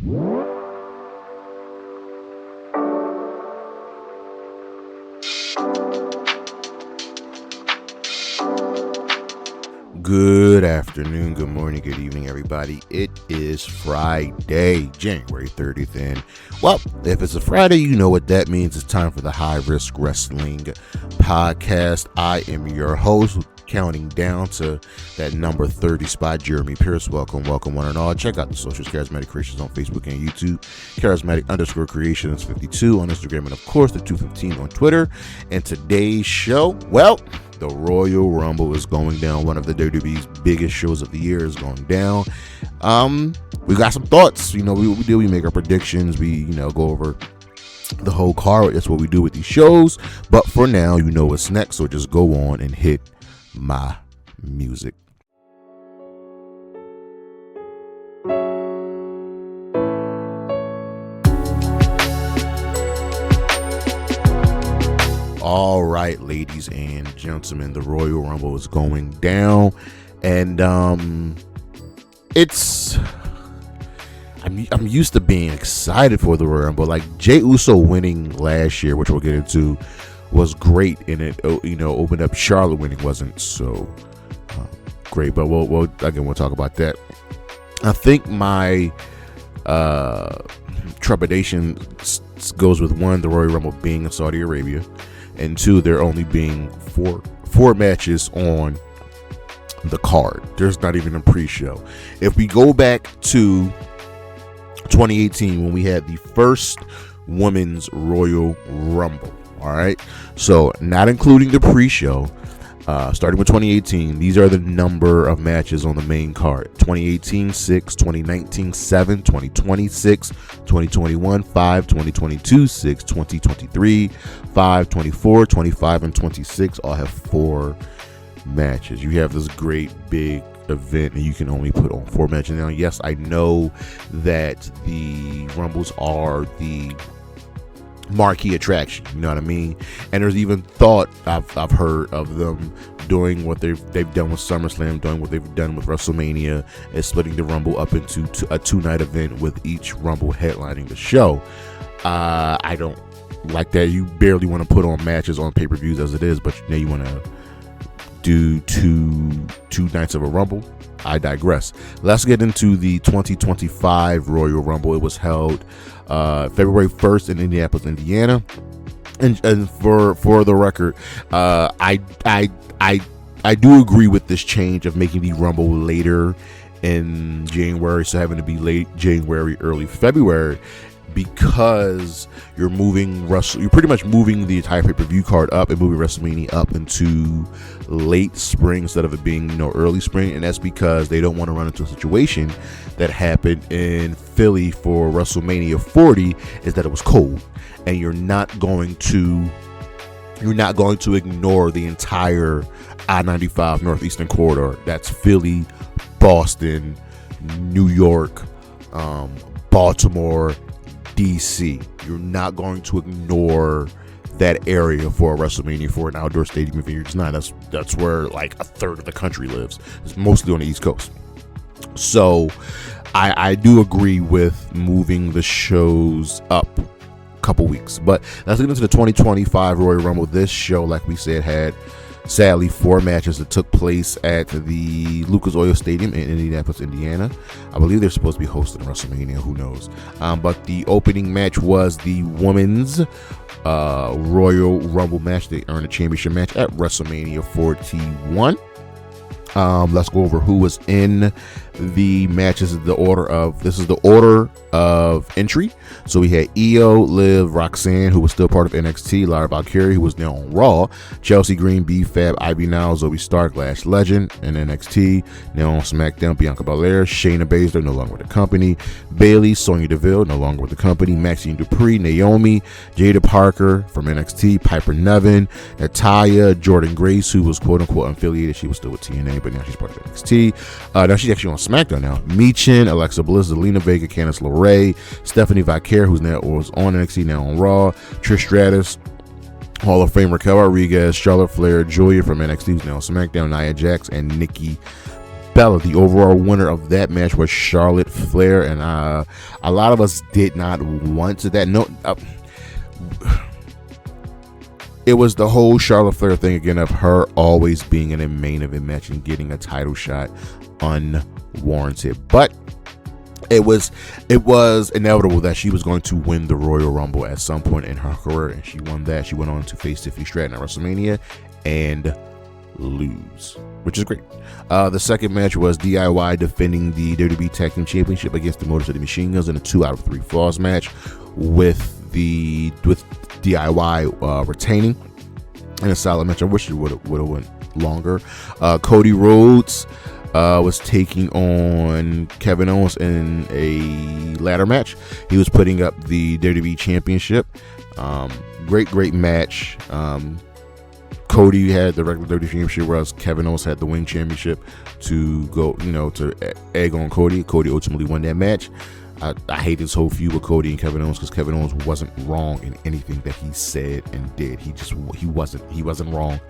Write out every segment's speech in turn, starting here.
Good afternoon, good morning, good evening, everybody. It is Friday, January 30th, and, well, if it's a Friday, you know what that means. It's time for the High Risk Wrestling Podcast. I am your host, counting down to that number 30 spot, Jeremy Pierce. Welcome, one and all. Check out the socials, Charismatic Creations on Facebook and YouTube, Charismatic_Creations 52 on Instagram, and, of course, the 215 on Twitter. And today's show, well, the Royal Rumble is going down. One of the WWE's biggest shows of the year is going down. We got some thoughts. You know, we make our predictions. We, go over the whole card. That's what we do with these shows. But for now, you know what's next. So just go on and hit my music. All right, ladies and gentlemen, the Royal Rumble is going down, and I'm used to being excited for the Royal Rumble. Like Jey Uso winning last year, which we'll get into, was great, and it opened up. Charlotte winning wasn't so great, but we'll talk about that. I think my trepidation goes with one, the Royal Rumble being in Saudi Arabia. And two, there only being four matches on the card. There's not even a pre-show. If we go back to 2018 when we had the first Women's Royal Rumble, all right? So not including the pre-show, starting with 2018, these are the number of matches on the main card. 2018, 6, 2019, 7, 2020, 6, 2021, 5, 2022, 6, 2023, 5, 24, 25, and 26 all have 4 matches. You have this great big event and you can only put on 4 matches. Now, yes, I know that the Rumbles are the marquee attraction, you know what I mean? And there's even thought I've heard of them doing what they've done with SummerSlam, doing what they've done with Wrestlemania, and splitting the Rumble up into a 2-night event with each Rumble headlining the show. I don't like that. You barely want to put on matches on pay-per-views as it is, but now you want to do two nights of a Rumble. I digress. Let's get into the 2025 Royal Rumble. It was held February 1st in Indianapolis, Indiana. And for the record, I do agree with this change of making the Rumble later in January, so having to be late January, early February, because you're pretty much moving the entire pay-per-view card up and moving WrestleMania up into late spring instead of it being early spring. And that's because they don't want to run into a situation that happened in Philly for WrestleMania 40, is that it was cold, and you're not going to ignore the entire I-95 Northeastern corridor. That's Philly, Boston, New York, Baltimore, DC. You're not going to ignore that area for a WrestleMania, for an outdoor stadium event. You're just not. That's where like a third of the country lives. It's mostly on the East Coast. So I do agree with moving the shows up a couple weeks. But let's get into the 2025 Royal Rumble. This show, like we said, had sadly 4 matches that took place at the Lucas Oil Stadium in Indianapolis, Indiana. I believe they're supposed to be hosting WrestleMania. Who knows? But the opening match was the Women's Royal Rumble match. They earned a championship match at WrestleMania 41. Let's go over who was in the matches. This is the order of entry. So we had Io, Liv, Roxanne, who was still part of NXT, Lara Valkyrie, who was now on Raw, Chelsea Green, B-Fab, Ivy Nile, Zoe Stark, Lash Legend, and NXT, now on SmackDown, Bianca Belair, Shayna Baszler, no longer with the company, Bayley, Sonya Deville, no longer with the company, Maxine Dupree, Naomi, Jada Parker from NXT, Piper Niven, Natalya, Jordan Grace, who was quote-unquote unaffiliated. She was still with TNA, but now she's part of NXT. Now she's actually on SmackDown now. Michin, Alexa Bliss, Zelina Vega, Candice LeRae, Stephanie Vaquer, who's now was on NXT, now on Raw, Trish Stratus, Hall of Fame Raquel Rodriguez, Charlotte Flair, Julia from NXT, who's now on SmackDown, Nia Jax, and Nikki Bella. The overall winner of that match was Charlotte Flair, and a lot of us did not want to that. No, it was the whole Charlotte Flair thing again of her always being in a main event match and getting a title shot unwarranted. But it was inevitable that she was going to win the Royal Rumble at some point in her career, and she won that. She went on to face Tiffany Stratton at WrestleMania and lose, which is great. The second match was DIY defending the WWE Tag Team Championship against the Motor City Machine Guns in a 2 out of 3 falls match, with DIY retaining in a solid match. I wish it would have went longer. Cody Rhodes was taking on Kevin Owens in a ladder match. He was putting up the WWE Championship. Great match. Cody had the regular WWE Championship, whereas Kevin Owens had the Wing Championship to go, to egg on Cody. Cody ultimately won that match. I hate this whole feud with Cody and Kevin Owens because Kevin Owens wasn't wrong in anything that he said and did. He wasn't wrong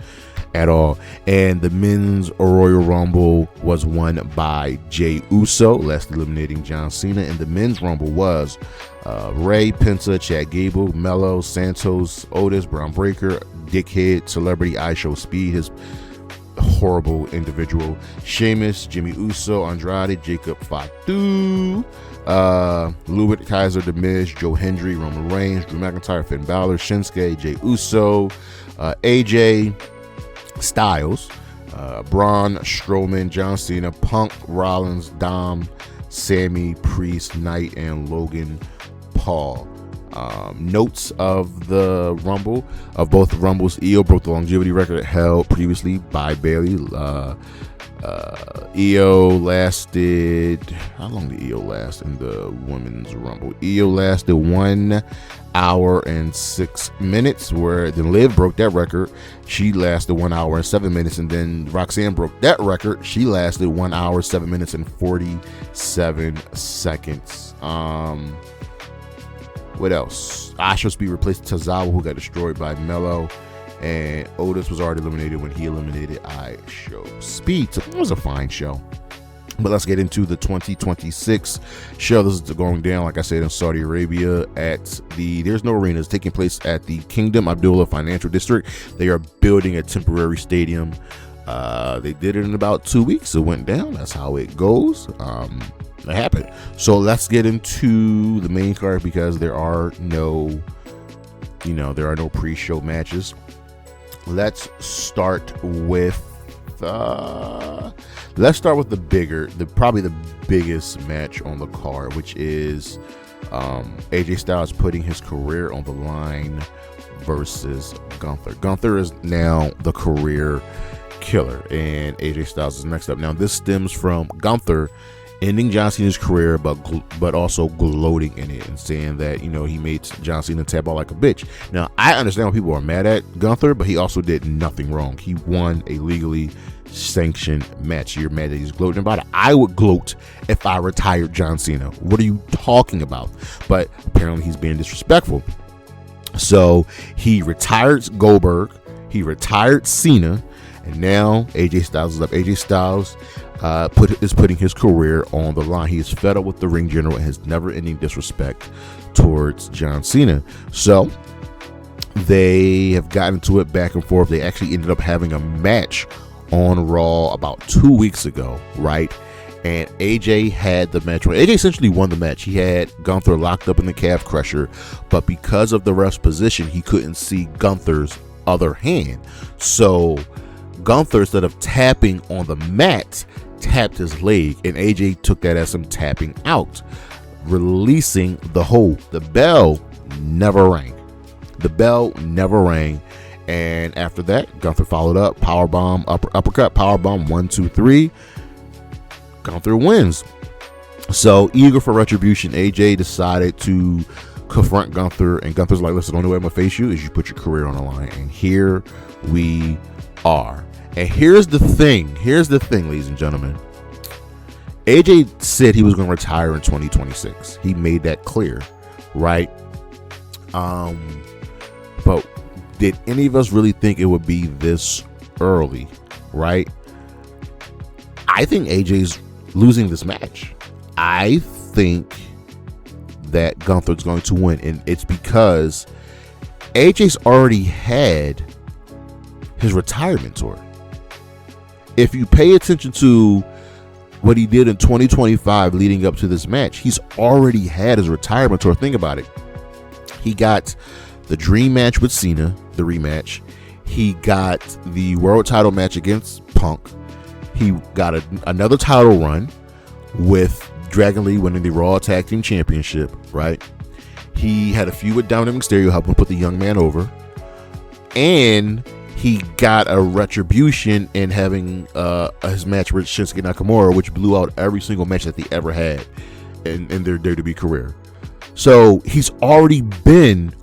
at all. And the men's Royal Rumble was won by Jey Uso, last eliminating John Cena. And the men's Rumble was Ray, Penta, Chad Gable, Mello, Santos, Otis, Braun Breaker, Dickhead, Celebrity, iShow Speed, his horrible individual, Sheamus, Jimmy Uso, Andrade, Jacob Fatu, Lubit, Kaiser, The Miz, Joe Hendry, Roman Reigns, Drew McIntyre, Finn Balor, Shinsuke, Jey Uso, AJ Styles, Braun Strowman, John Cena, Punk, Rollins, Dom, Sammy, Priest, Knight, and Logan Paul. Notes of the Rumble, of both the Rumbles: Io broke the longevity record held previously by Bayley. Io lasted, how long did Io last in the Women's Rumble? Io lasted 1 hour and 6 minutes, where then Liv broke that record. She lasted 1 hour and 7 minutes, and then Roxanne broke that record. She lasted 1 hour, 7 minutes, and 47 seconds. What else? Asuka Speed replaced Tozawa, who got destroyed by Mello, and Otis was already eliminated when he eliminated iShow Speed. So it was a fine show. But let's get into the 2026 show. This is going down, like I said, in Saudi Arabia at there's no arena. It's taking place at the Kingdom Abdullah Financial District. They are building a temporary stadium. They did it in about 2 weeks. It went down. That's how it goes. It happened. So let's get into the main card, because there are no pre-show matches. Let's start with probably the biggest match on the card, which is AJ Styles putting his career on the line versus Gunther. Gunther is now the career killer, and AJ Styles is next up. Now, this stems from Gunther ending John Cena's career, but also gloating in it and saying that, he made John Cena tap out like a bitch. Now, I understand why people are mad at Gunther, but he also did nothing wrong. He won a legally sanctioned match. You're mad that he's gloating about it. I would gloat if I retired John Cena. What are you talking about? But apparently he's being disrespectful. So he retired Goldberg, he retired Cena, and now AJ Styles is up. AJ Styles is putting his career on the line. He is fed up with the ring general and his never-ending disrespect towards John Cena. So they have gotten to it back and forth. They actually ended up having a match on Raw about 2 weeks ago, right? And AJ had the match. AJ essentially won the match. He had Gunther locked up in the calf crusher, but because of the ref's position, he couldn't see Gunther's other hand. So Gunther, instead of tapping on the mat, tapped his leg, and AJ took that as him tapping out, releasing the hold. The bell never rang. And after that, Gunther followed up, powerbomb, uppercut, powerbomb, 1, 2, 3. Gunther wins. So, eager for retribution, AJ decided to confront Gunther, and Gunther's like, listen, the only way I'm gonna face you is you put your career on the line. And here we are. And here's the thing, ladies and gentlemen. AJ said he was going to retire in 2026. He made that clear, right? But did any of us really think it would be this early, right? I think AJ's losing this match. I think that Gunther's going to win, and it's because AJ's already had his retirement tour. If you pay attention to what he did in 2025 leading up to this match, he's already had his retirement tour. Think about it. He got the dream match with Cena, the rematch. He got the world title match against Punk. He got another title run with Dragon Lee winning the Raw Tag Team Championship, right? He had a feud with Dominic Mysterio, helping put the young man over. And he got a retribution in having his match with Shinsuke Nakamura, which blew out every single match that they ever had in their WWE career. So he's already been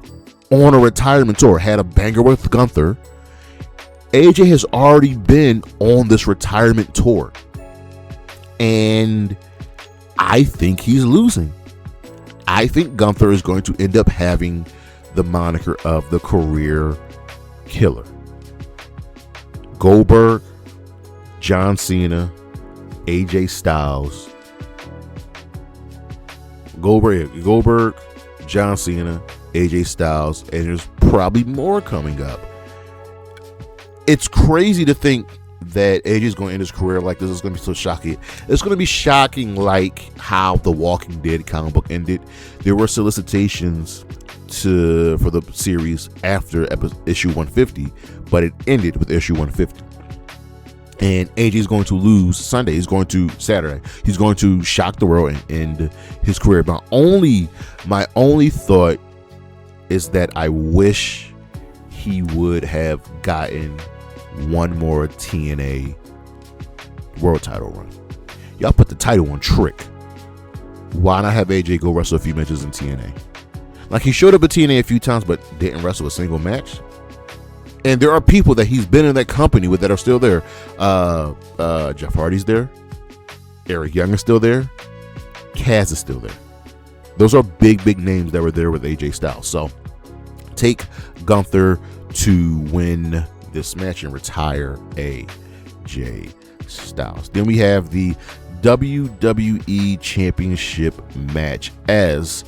on a retirement tour, had a banger with Gunther. AJ has already been on this retirement tour. And I think he's losing. I think Gunther is going to end up having the moniker of the career killer. Goldberg, John Cena, AJ Styles. Goldberg, John Cena, AJ Styles, and there's probably more coming up. It's crazy to think that AJ's going to end his career like this. Is going to be so shocking. It's going to be shocking like how The Walking Dead comic book ended. There were solicitations for the series after issue 150, but it ended with issue 150. And AJ is going to lose Saturday. He's going to shock the world and end his career. My only thought is that I wish he would have gotten one more TNA world title run. Y'all put the title on Trick. Why not have AJ go wrestle a few matches in TNA? Like, he showed up at TNA a few times, but didn't wrestle a single match. And there are people that he's been in that company with that are still there. Jeff Hardy's there. Eric Young is still there. Kaz is still there. Those are big names that were there with AJ Styles. So take Gunther to win this match and retire AJ Styles. Then we have the WWE Championship match as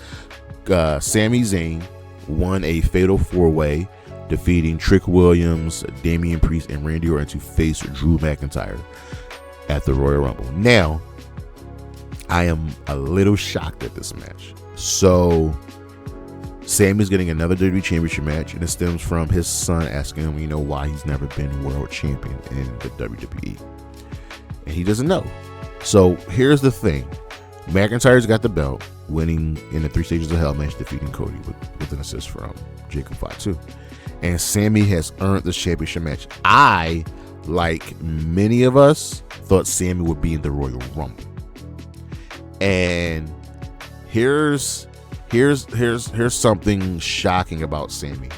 Sami Zayn won a fatal 4-way, defeating Trick Williams, Damian Priest, and Randy Orton to face Drew McIntyre at the Royal Rumble. Now, I am a little shocked at this match. So, Sami's getting another WWE Championship match, and it stems from his son asking him, why he's never been world champion in the WWE. And he doesn't know. So, here's the thing. McIntyre's got the belt, winning in the 3 Stages of Hell match, defeating Cody with an assist from Jacob Fatu. And Sami has earned this championship match. I, like many of us, thought Sami would be in the Royal Rumble. And here's something shocking about Sami.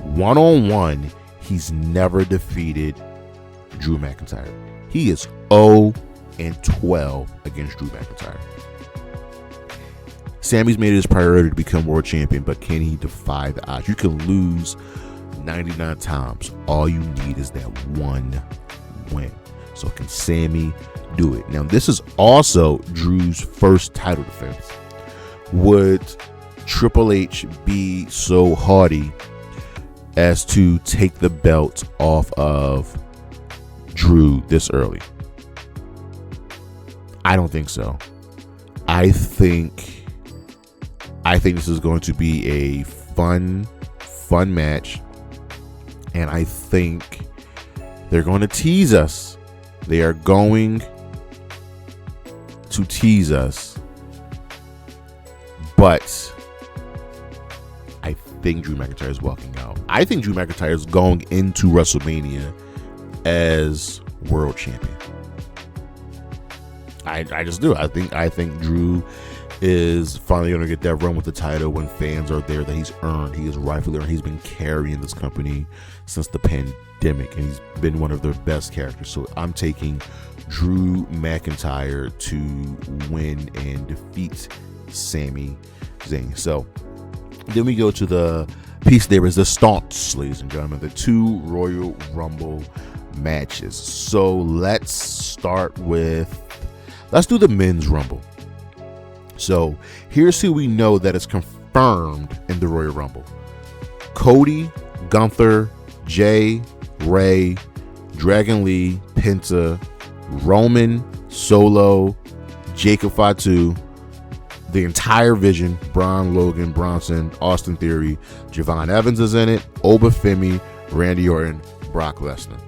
One-on-one, he's never defeated Drew McIntyre. He is 0-12 against Drew McIntyre. Sami's made it his priority to become world champion, but can he defy the odds? You can lose 99 times. All you need is that one win. So can Sami do it? Now, this is also Drew's first title defense. Would Triple H be so hardy as to take the belt off of Drew this early? I don't think so. I think this is going to be a fun match, and I think they're going to tease us. They are going to tease us, but I think Drew McIntyre is walking out. I think Drew McIntyre is going into WrestleMania as world champion. I just do. I think Drew is finally going to get that run with the title when fans are there that he's earned. He is rightfully earned. He's been carrying this company since the pandemic, and he's been one of their best characters. So I'm taking Drew McIntyre to win and defeat Sami Zayn. So then we go to the piece de resistance, ladies and gentlemen, the 2 Royal Rumble matches. So let's do the men's Rumble. So here's who we know that is confirmed in the Royal Rumble: Cody, Gunther, Jay, Ray, Dragon Lee, Penta, Roman, Solo, Jacob Fatu, the entire Vision, Braun, Logan, Bronson, Austin Theory, Javon Evans is in it, Obafemi, Randy Orton, Brock Lesnar.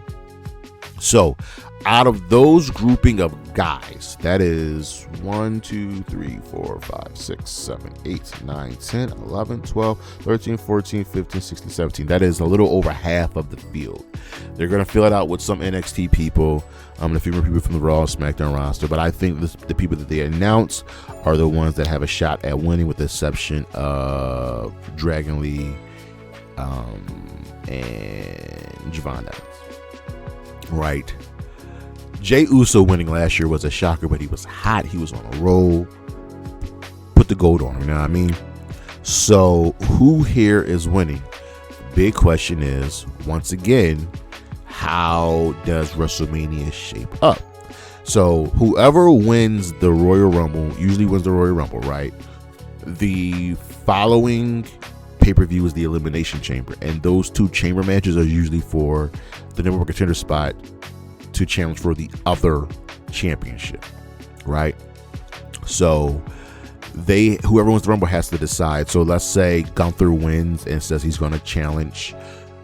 So out of those grouping of guys, that is 1, 2, 3, 4, 5, 6, 7, 8, 9, 10, 11, 12, 13, 14, 15, 16, 17. That is a little over half of the field. They're going to fill it out with some NXT people, and a few more people from the Raw SmackDown roster. But I think the people that they announce are the ones that have a shot at winning, with the exception of Dragon Lee and Javon Evans. Right. Jey Uso winning last year was a shocker, but he was hot. He was on a roll. Put the gold on him, you know what I mean? So who here is winning? Big question is, once again, how does WrestleMania shape up? So whoever wins the Royal Rumble usually wins the Royal Rumble, right? The following pay-per-view is the Elimination Chamber, and those two chamber matches are usually for the number one contender spot to challenge for the other championship, right? So whoever wins the Rumble has to decide. So let's say Gunther wins and says he's going to challenge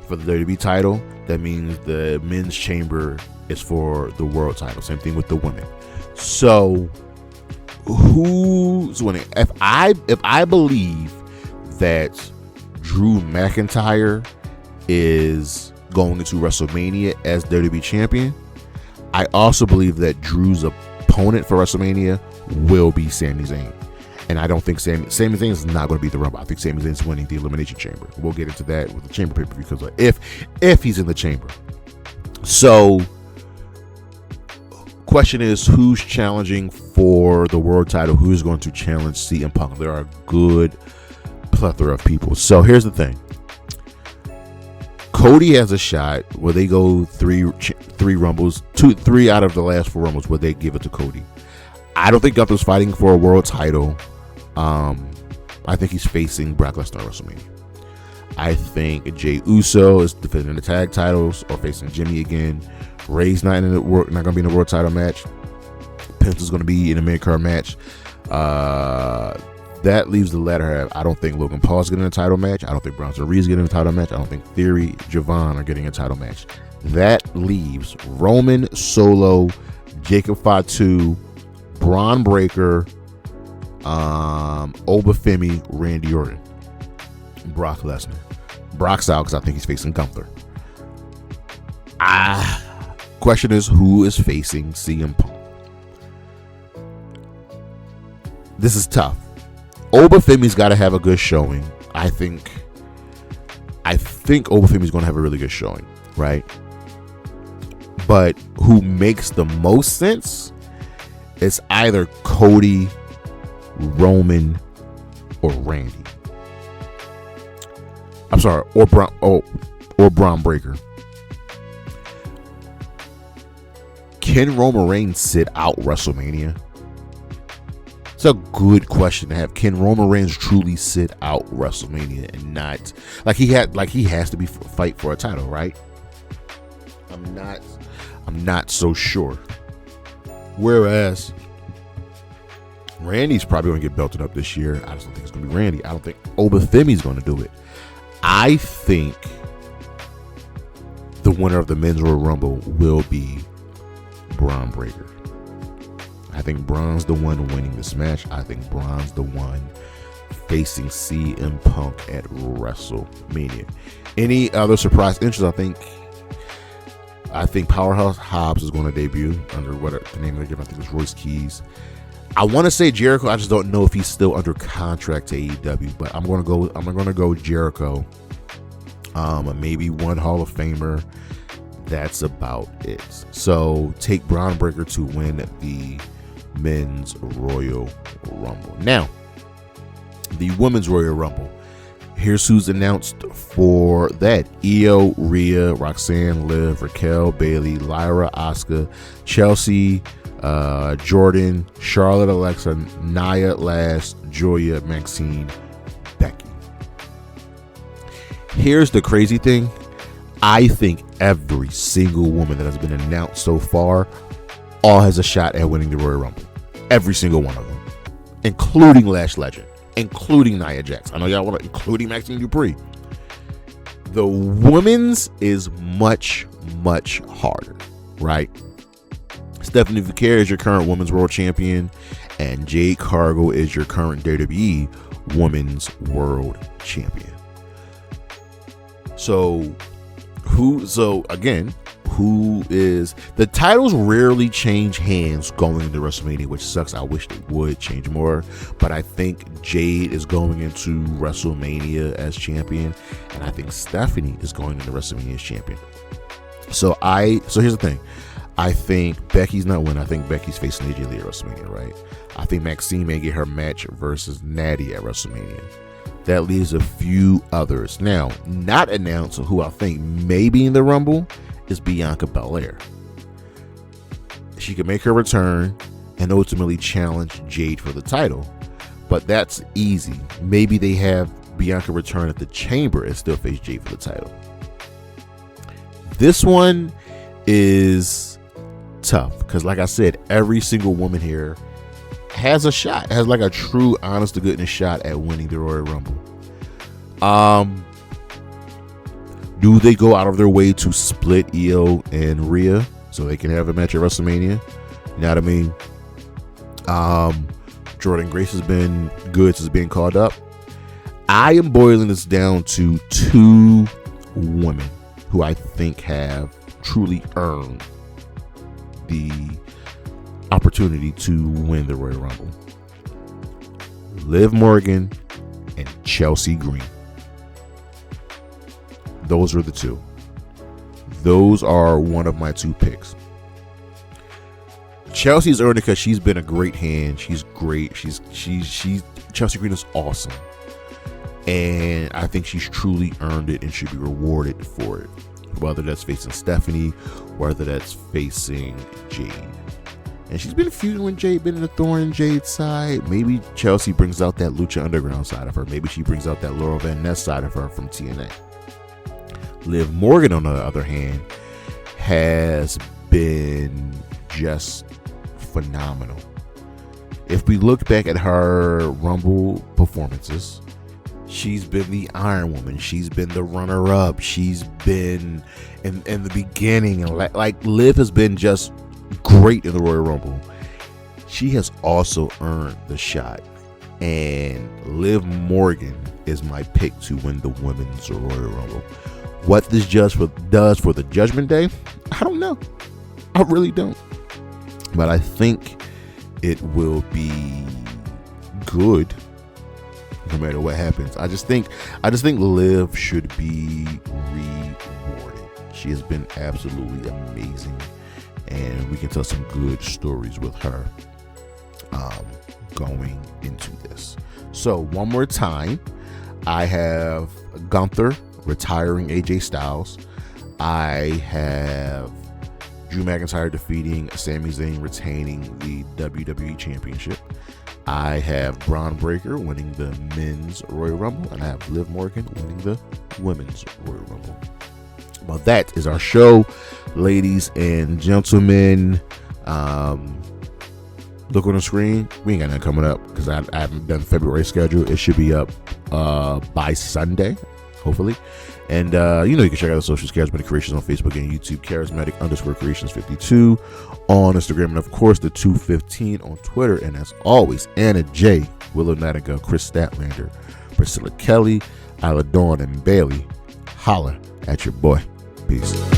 for the WWE title. That means the men's chamber is for the world title. Same thing with the women. So who's winning? If I believe that Drew McIntyre is going into WrestleMania as WWE champion, I also believe that Drew's opponent for WrestleMania will be Sami Zayn. And I don't think Sami Zayn is not going to beat the Rumble. I think Sami Zayn is winning the Elimination Chamber. We'll get into that with the Chamber pay-per-view, because if he's in the Chamber. So, question is, who's challenging for the world title? Who's going to challenge CM Punk? There are a good plethora of people. So here's the thing. Cody has a shot where they go three Rumbles, three out of the last 4 Rumbles where they give it to Cody. I don't think Gunther's fighting for a world title. I think he's facing Brock Lesnar at WrestleMania. I think Jey Uso is defending the tag titles or facing Jimmy again. Ray's not going to be in a world title match. Penta's going to be in a mid-card match. That leaves the latter half. I don't think Logan Paul's getting a title match. I don't think Bronson Reed's getting a title match. I don't think Theory, Javon are getting a title match. That leaves Roman, Solo, Jacob Fatu, Braun Breaker, Obafemi, Randy Orton, Brock Lesnar. Brock's out because I think he's facing Gunther. Question is, who is facing CM Punk? This is tough. Obafemi's got to have a good showing. I think Obafemi's going to have a really good showing, right? But who makes the most sense is either Cody, Roman, or Randy. I'm sorry, or Braun Breaker. Can Roman Reigns sit out WrestleMania? It's a good question to have. Can Roman Reigns truly sit out WrestleMania and not he has to be fight for a title, right? I'm not so sure. Whereas Randy's probably going to get belted up this year. I just don't think it's going to be Randy. I don't think Obafemi's going to do it. I think the winner of the Men's Royal Rumble will be Braun Breaker. I think Braun's the one winning this match. I think Braun's the one facing CM Punk at WrestleMania. Any other surprise entrants? I think Powerhouse Hobbs is going to debut under what the name of the game. I think it's Royce Keys. I want to say Jericho. I just don't know if he's still under contract to AEW. But I'm going to go Jericho. Maybe one Hall of Famer. That's about it. So take Braun Breaker to win the Men's Royal Rumble. Now, the Women's Royal Rumble. Here's who's announced for that: Io, Rhea, Roxanne, Liv, Raquel, Bailey, Lyra, Asuka, Chelsea, Jordan, Charlotte, Alexa, Nia, Lash, Julia, Maxine, Becky. Here's the crazy thing. I think every single woman that has been announced so far all has a shot at winning the Royal Rumble. Every single one of them. Including Lash Legend. Including Nia Jax. I know y'all want to, including Maxine Dupree. The women's is much, much harder, right? Stephanie Vaquer is your current women's world champion, and Jade Cargill is your current WWE women's world champion. So again, who is the titles rarely change hands going into WrestleMania, which sucks. I wish they would change more, but I think Jade is going into WrestleMania as champion, and I think Stephanie is going into WrestleMania as champion. So here's the thing. I think Becky's not winning. I think Becky's facing AJ Lee at WrestleMania, right? I think Maxine may get her match versus Natty at WrestleMania. That leaves a few others. Now, not announced, who I think may be in the Rumble is Bianca Belair. She could make her return and ultimately challenge Jade for the title, but that's easy. Maybe they have Bianca return at the Chamber and still face Jade for the title. This one is tough because, like I said, every single woman here has a shot, has like a true honest to goodness shot at winning the Royal Rumble. Do they go out of their way to split Io and Rhea so they can have a match at WrestleMania? You know what I mean? Jordan Grace has been good since being called up. I am boiling this down to two women who I think have truly earned the opportunity to win the Royal Rumble. Liv Morgan and Chelsea Green. Those are the two. Those are one of my two picks. Chelsea's earned it because she's been a great hand. She's great. She's Chelsea Green is awesome. And I think she's truly earned it and should be rewarded for it. Whether that's facing Stephanie, whether that's facing Jade. And she's been feuding with Jade, been in the thorn in Jade's side. Maybe Chelsea brings out that Lucha Underground side of her. Maybe she brings out that Laurel Van Ness side of her from TNA. Liv Morgan, on the other hand, has been just phenomenal. If we look back at her Rumble performances, she's been the Iron Woman. She's been the runner-up. She's been in the beginning. And like Liv has been just great in the Royal Rumble. She has also earned the shot. And Liv Morgan is my pick to win the Women's Royal Rumble. What this does for the Judgment Day, I don't know. I really don't. But I think it will be good no matter what happens. I just think Liv should be rewarded. She has been absolutely amazing, and we can tell some good stories with her going into this. So one more time, I have Gunther retiring AJ Styles. I have Drew McIntyre defeating Sami Zayn, retaining the WWE Championship. I have Braun Breaker winning the Men's Royal Rumble, and I have Liv Morgan winning the Women's Royal Rumble. Well, that is our show, ladies and gentlemen. Look on the screen. We ain't got nothing coming up because I haven't done February schedule. It should be up by Sunday, hopefully. And you can check out the socials, Charismatic Creations on Facebook and YouTube, Charismatic_Creations52 on Instagram, and of course the 215 on Twitter. And as always, Anna J, Willow Nightingale, Chris Statlander, Priscilla Kelly, Isla Dawn, and Bailey. Holla at your boy. Peace.